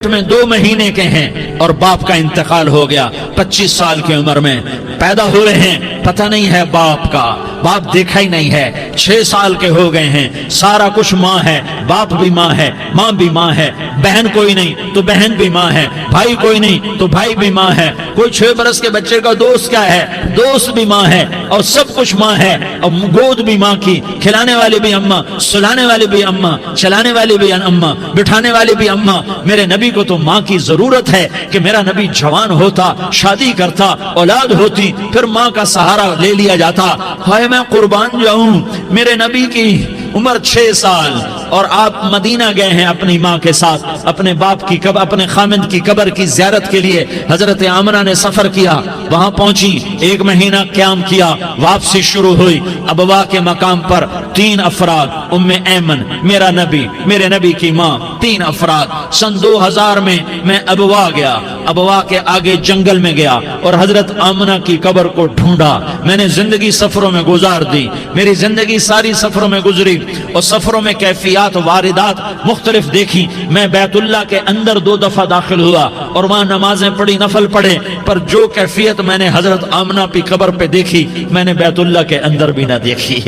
میں 2 مہینے کے ہیں اور باپ کا انتقال ہو گیا 25 سال کی عمر میں پیدا ہوئے ہیں، پتہ نہیں ہے باپ کا، باپ دیکھا ہی نہیں ہے، 6 سال کے ہو گئے ہیں، سارا کچھ ماں ہے، باپ بھی ماں ہے، ماں بھی ماں ہے، بہن کوئی نہیں تو بہن بھی ماں ہے، بھائی کوئی نہیں تو بھائی بھی ماں ہے، کوئی 6 برس کے بچے کا دوست کیا ہے، دوست بھی ماں ہے، اور سب کچھ ماں ہے، اور گود بھی ماں کی، کھلانے والے بھی اماں، سلانے والے بھی اماں، چلانے والے بھی اماں، بٹھانے والے بھی اماں۔ میرے نبی کو تو ماں کی ضرورت ہے کہ میرا نبی جوان ہوتا، شادی کرتا، اولاد ہوتی، پھر ماں کا سہارا لے لیا جاتا۔ ہائے میں قربان جاؤں، میرے نبی کی عمر 6 سال اور آپ مدینہ گئے ہیں اپنی ماں کے ساتھ، اپنے باپ کی اپنے خامند کی قبر کی زیارت کے لیے حضرت آمنہ نے سفر کیا، وہاں پہنچی، 1 مہینہ قیام کیا، واپسی شروع ہوئی۔ ابوا کے مقام پر 3 افراد، ام ایمن، میرا نبی، میرے نبی کی ماں، 3 افراد۔ سن 2000 میں ابوا گیا، ابوا کے آگے جنگل میں گیا اور حضرت آمنہ کی قبر کو ڈھونڈا۔ میں نے زندگی سفروں میں گزار دی، میری زندگی ساری سفروں میں گزری، اور سفروں میں کیفیات واردات مختلف دیکھی۔ میں بیت اللہ کے اندر 2 دفعہ داخل ہوا اور وہاں نمازیں پڑھی، نفل پڑھے، پر جو کیفیت میں نے حضرت آمنہ کی قبر پہ دیکھی میں نے بیت اللہ کے اندر بھی نہ دیکھی،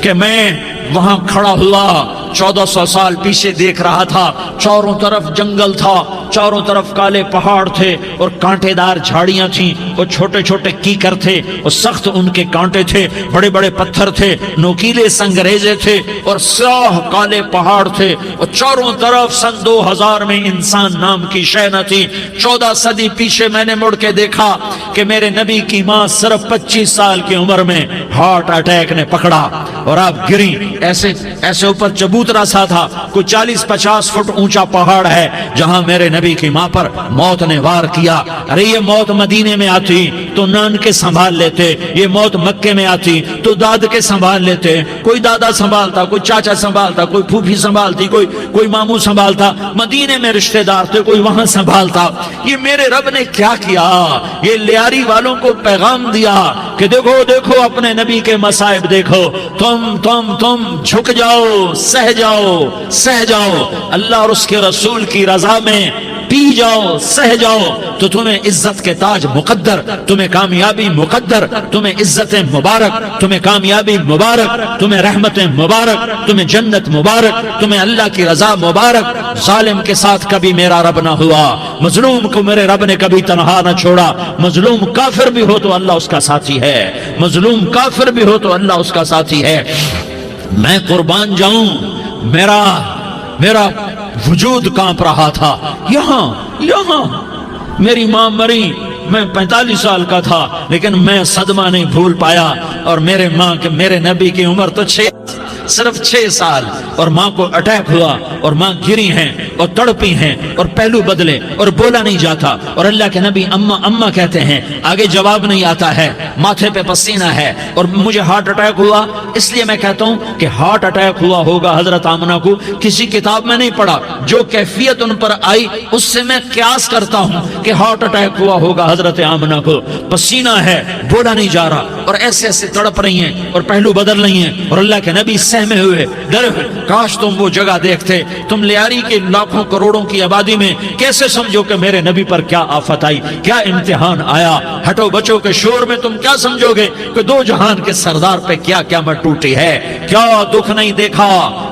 کہ میں وہاں کھڑا ہوا 1400 سال پیچھے دیکھ رہا تھا، چاروں طرف جنگل تھا، چاروں طرف کالے پہاڑ تھے اور کانٹے دار جھاڑیاں تھیں، اور چھوٹے چھوٹے کیکر تھے اور سخت ان کے کانٹے تھے، بڑے بڑے پتھر تھے، نوکیلے سنگریزے تھے اور سیاہ کالے پہاڑ تھے، اور چاروں طرف سن 2000 میں انسان نام کی شے نہ تھی۔ 14 صدی پیچھے میں نے مڑ کے دیکھا کہ میرے نبی کی ماں صرف 25 سال کی عمر میں ہارٹ اٹیک نے پکڑا اور آپ گری، ایسے اوپر چبوترا سا تھا، کوئی 40-50 فٹ اونچا پہاڑ ہے جہاں میرے نبی کی ماں پر موت نے وار کیا۔ ارے یہ موت مدینے میں آتی تو نان کے سنبھال لیتے، یہ موت مکے میں آتی تو داد کے سنبھال لیتے، کوئی دادا سنبھالتا، کوئی چاچا سنبھالتا، کوئی پھوپھی سنبھالتی، کوئی ماموں سنبھالتا، مدینے میں رشتہ دار تھے، کوئی وہاں سنبھالتا۔ یہ میرے رب نے کیا کیا؟ یہ لیاری والوں کو پیغام دیا کہ دیکھو دیکھو اپنے نبی کے مصائب دیکھو، تم جھک جاؤ، سہ جاؤ، اللہ اور اس کے رسول کی رضا میں پی جاؤ، سہ جاؤ، تو تمہیں عزت کے تاج مقدر، تمہیں کامیابی مقدر، تمہیں عزت مبارک، تمہیں کامیابی مبارک، تمہیں رحمت مبارک، تمہیں جنت مبارک، تمہیں اللہ کی رضا مبارک۔ ظالم کے ساتھ کبھی میرا رب نہ ہوا، مظلوم کو میرے رب نے کبھی تنہا نہ چھوڑا۔ مظلوم کافر بھی ہو تو اللہ اس کا ساتھی ہے، مظلوم کافر بھی ہو تو اللہ اس کا ساتھی ہے۔ میں قربان جاؤں، میرا وجود کانپ رہا تھا۔ یہاں میری ماں مری، میں 45 سال کا تھا، لیکن میں صدمہ نہیں بھول پایا، اور میرے نبی کی عمر تو صرف 6 سال، اور ماں کو اٹیک ہوا اور ماں گری ہیں اور تڑپی ہیں اور پہلو بدلے اور بولا نہیں جاتا، اور اللہ کے نبی اماں کہتے ہیں، آگے جواب نہیں آتا ہے، ماتھے پہ پسینہ ہے، اور مجھے ہارٹ اٹیک ہوا۔ اس لیے میں کہتا ہوں کہ ہارٹ اٹیک ہوا ہوگا حضرت آمنہ کو، کسی کتاب میں نہیں پڑھا، جو کیفیت ان پر آئی اس سے میں قیاس کرتا ہوں کہ ہارٹ اٹیک ہوا ہوگا حضرت آمنہ کو۔ پسینہ ہے، بولا نہیں جا رہا، اور ایسے تڑپ رہی ہیں اور پہلو بدل رہی ہیں، اور اللہ کے نبی سہمے ہوئے، ڈرے ہوئے۔ کاش تم وہ جگہ دیکھتے، تم لیاری کے لاکھوں کروڑوں کی آبادی میں کیسے سمجھو کہ میرے نبی پر کیا آفت آئی، کیا امتحان آیا۔ ہٹو بچوں کے شور میں تم کیا سمجھو گے کہ 2 جہان کے سردار پہ کیا قیامت ٹوٹی ہے۔ کیا دکھ نہیں دیکھا،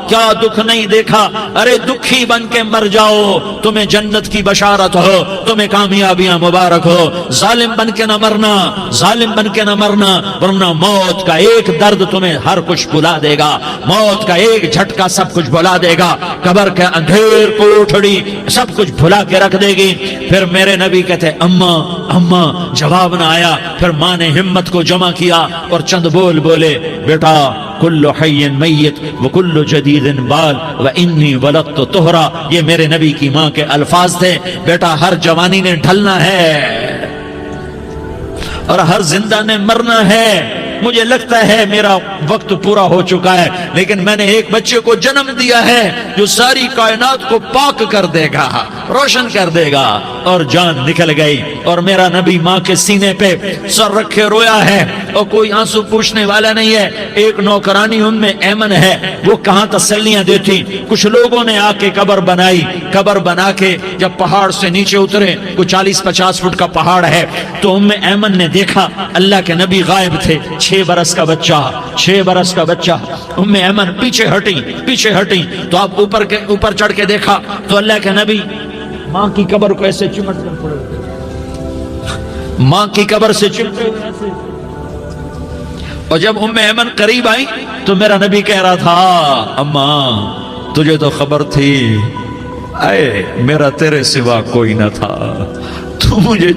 کیا دکھ نہیں دیکھا۔ ارے دکھی بن کے مر جاؤ، تمہیں جنت کی بشارت ہو، تمہیں کامیابیاں مبارک ہو۔ ظالم بن کے نہ مرنا، ظالم بن کے نہ مرنا، ورنہ موت کا ایک درد تمہیں ہر کچھ بھلا دے گا، موت کا ایک جھٹکا سب کچھ بھلا دے گا، قبر کے اندھیر کوٹھڑی سب کچھ بھلا کے رکھ دے گی۔ پھر میرے نبی کہتے اماں، جواب نہ آیا۔ پھر ماں نے ہمت کو جمع کیا اور چند بولے، بیٹا کل حی میت وکل جدید بال وانی ولدت طہرا۔ یہ میرے نبی کی ماں کے الفاظ تھے، بیٹا ہر جوانی نے ڈھلنا ہے اور ہر زندہ نے مرنا ہے، مجھے لگتا ہے میرا وقت پورا ہو چکا ہے، لیکن میں نے ایک بچے کو جنم دیا ہے جو ساری کائنات کو پاک کر دے گا، روشن کر دے گا۔ اور جان نکل گئی، اور میرا نبی ماں کے سینے پہ سر رکھے رویا ہے، اور کوئی آنسو پوچھنے والا نہیں ہے۔ ایک نوکرانی ام ایمن ہے، وہ کہاں تسلیاں دیتی۔ کچھ لوگوں نے آ کے قبر بنائی، قبر بنا کے جب پہاڑ سے نیچے اترے، کوئی 40-50 فٹ کا پہاڑ ہے، تو ام ایمن نے دیکھا اللہ کے نبی غائب تھے، 6 برس کا بچہ، 6 برس کا بچہ۔ ام ایمن پیچھے ہٹی تو آپ اوپر چڑھ کے دیکھا تو اللہ کے نبی ماں کی قبر کو ایسے چمٹ کر پڑے، ماں کی قبر سے چمٹے ہوئے ایسے۔ اور جب ام ایمن قریب آئی تو میرا نبی کہہ رہا تھا، اماں تجھے تو خبر تھی، اے میرا تیرے سوا کوئی نہ تھا، تو مجھے